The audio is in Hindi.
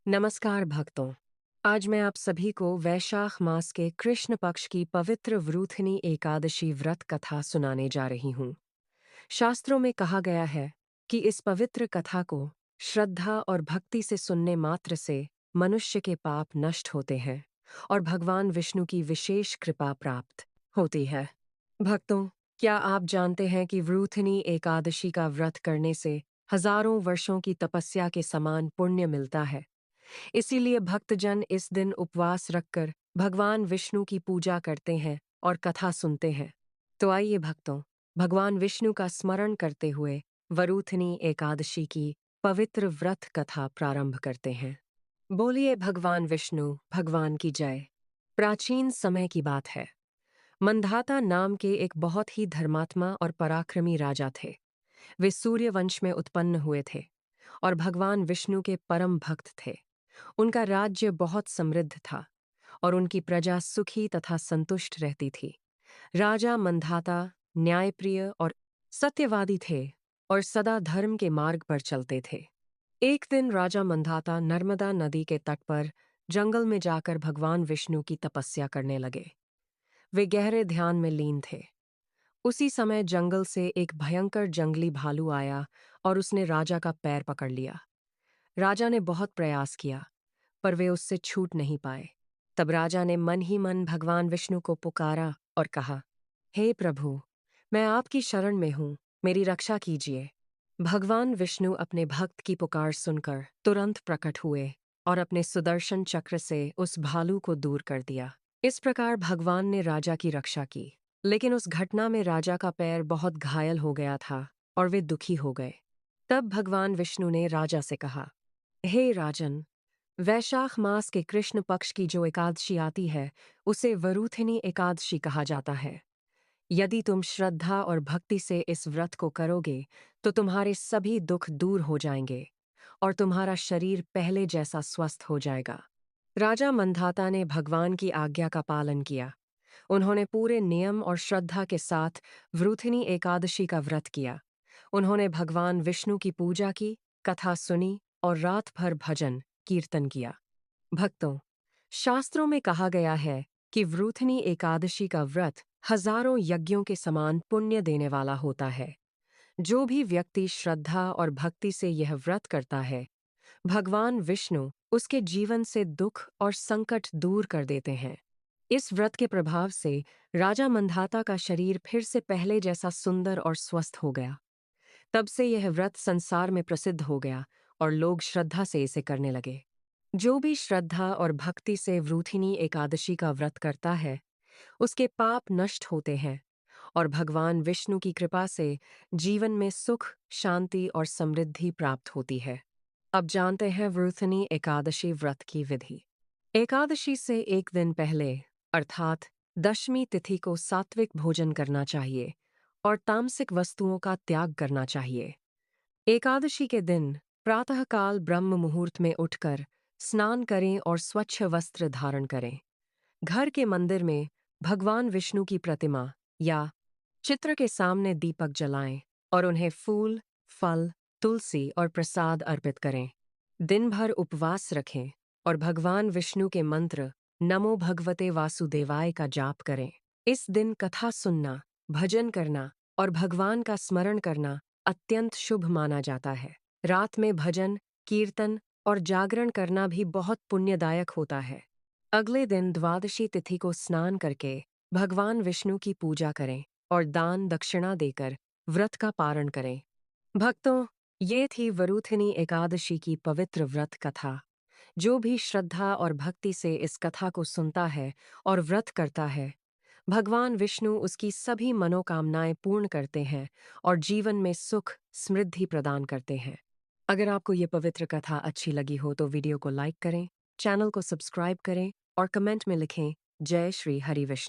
नमस्कार भक्तों। आज मैं आप सभी को वैशाख मास के कृष्ण पक्ष की पवित्र वरूथनी एकादशी व्रत कथा सुनाने जा रही हूँ। शास्त्रों में कहा गया है कि इस पवित्र कथा को श्रद्धा और भक्ति से सुनने मात्र से मनुष्य के पाप नष्ट होते हैं और भगवान विष्णु की विशेष कृपा प्राप्त होती है। भक्तों, क्या आप जानते हैं कि वरूथनी एकादशी का व्रत करने से हजारों वर्षों की तपस्या के समान पुण्य मिलता है। इसीलिए भक्तजन इस दिन उपवास रखकर भगवान विष्णु की पूजा करते हैं और कथा सुनते हैं। तो आइए भक्तों, भगवान विष्णु का स्मरण करते हुए वरूथनी एकादशी की पवित्र व्रत कथा प्रारंभ करते हैं। बोलिए भगवान विष्णु भगवान की जय। प्राचीन समय की बात है। मंधाता नाम के एक बहुत ही धर्मात्मा और पराक्रमी राजा थे। वे सूर्य वंश में उत्पन्न हुए थे और भगवान विष्णु के परम भक्त थे। उनका राज्य बहुत समृद्ध था और उनकी प्रजा सुखी तथा संतुष्ट रहती थी। राजा मंधाता न्यायप्रिय और सत्यवादी थे और सदा धर्म के मार्ग पर चलते थे। एक दिन राजा मंधाता नर्मदा नदी के तट पर जंगल में जाकर भगवान विष्णु की तपस्या करने लगे। वे गहरे ध्यान में लीन थे। उसी समय जंगल से एक भयंकर जंगली भालू आया और उसने राजा का पैर पकड़ लिया। राजा ने बहुत प्रयास किया पर वे उससे छूट नहीं पाए। तब राजा ने मन ही मन भगवान विष्णु को पुकारा और कहा, हे प्रभु, मैं आपकी शरण में हूँ, मेरी रक्षा कीजिए। भगवान विष्णु अपने भक्त की पुकार सुनकर तुरंत प्रकट हुए और अपने सुदर्शन चक्र से उस भालू को दूर कर दिया। इस प्रकार भगवान ने राजा की रक्षा की। लेकिन उस घटना में राजा का पैर बहुत घायल हो गया था और वे दुखी हो गए। तब भगवान विष्णु ने राजा से कहा, हे राजन, वैशाख मास के कृष्ण पक्ष की जो एकादशी आती है उसे वरूथिनी एकादशी कहा जाता है। यदि तुम श्रद्धा और भक्ति से इस व्रत को करोगे तो तुम्हारे सभी दुख दूर हो जाएंगे और तुम्हारा शरीर पहले जैसा स्वस्थ हो जाएगा। राजा मंधाता ने भगवान की आज्ञा का पालन किया। उन्होंने पूरे नियम और श्रद्धा के साथ वरूथिनी एकादशी का व्रत किया। उन्होंने भगवान विष्णु की पूजा की, कथा सुनी और रात भर भजन कीर्तन किया। भक्तों, शास्त्रों में कहा गया है कि वरूथनी एकादशी का व्रत हजारों यज्ञों के समान पुण्य देने वाला होता है। जो भी व्यक्ति श्रद्धा और भक्ति से यह व्रत करता है, भगवान विष्णु उसके जीवन से दुख और संकट दूर कर देते हैं। इस व्रत के प्रभाव से राजा मंधाता का शरीर फिर से पहले जैसा सुंदर और स्वस्थ हो गया। तब से यह व्रत संसार में प्रसिद्ध हो गया और लोग श्रद्धा से इसे करने लगे। जो भी श्रद्धा और भक्ति से वरूथिनी एकादशी का व्रत करता है, उसके पाप नष्ट होते हैं और भगवान विष्णु की कृपा से जीवन में सुख, शांति और समृद्धि प्राप्त होती है। अब जानते हैं वरूथिनी एकादशी व्रत की विधि। एकादशी से एक दिन पहले अर्थात दशमी तिथि को सात्विक भोजन करना चाहिए और तामसिक वस्तुओं का त्याग करना चाहिए। एकादशी के दिन प्रातःकाल ब्रह्म मुहूर्त में उठकर स्नान करें और स्वच्छ वस्त्र धारण करें। घर के मंदिर में भगवान विष्णु की प्रतिमा या चित्र के सामने दीपक जलाएं और उन्हें फूल, फल, तुलसी और प्रसाद अर्पित करें। दिन भर उपवास रखें और भगवान विष्णु के मंत्र नमो भगवते वासुदेवाय का जाप करें। इस दिन कथा सुनना, भजन करना और भगवान का स्मरण करना अत्यंत शुभ माना जाता है। रात में भजन, कीर्तन और जागरण करना भी बहुत पुण्यदायक होता है। अगले दिन द्वादशी तिथि को स्नान करके भगवान विष्णु की पूजा करें और दान दक्षिणा देकर व्रत का पारण करें। भक्तों, ये थी वरूथिनी एकादशी की पवित्र व्रत कथा। जो भी श्रद्धा और भक्ति से इस कथा को सुनता है और व्रत करता है, भगवान विष्णु उसकी सभी मनोकामनाएं पूर्ण करते हैं और जीवन में सुख, समृद्धि प्रदान करते हैं। अगर आपको ये पवित्र कथा अच्छी लगी हो तो वीडियो को लाइक करें, चैनल को सब्सक्राइब करें और कमेंट में लिखें जय श्री हरि विष्णु।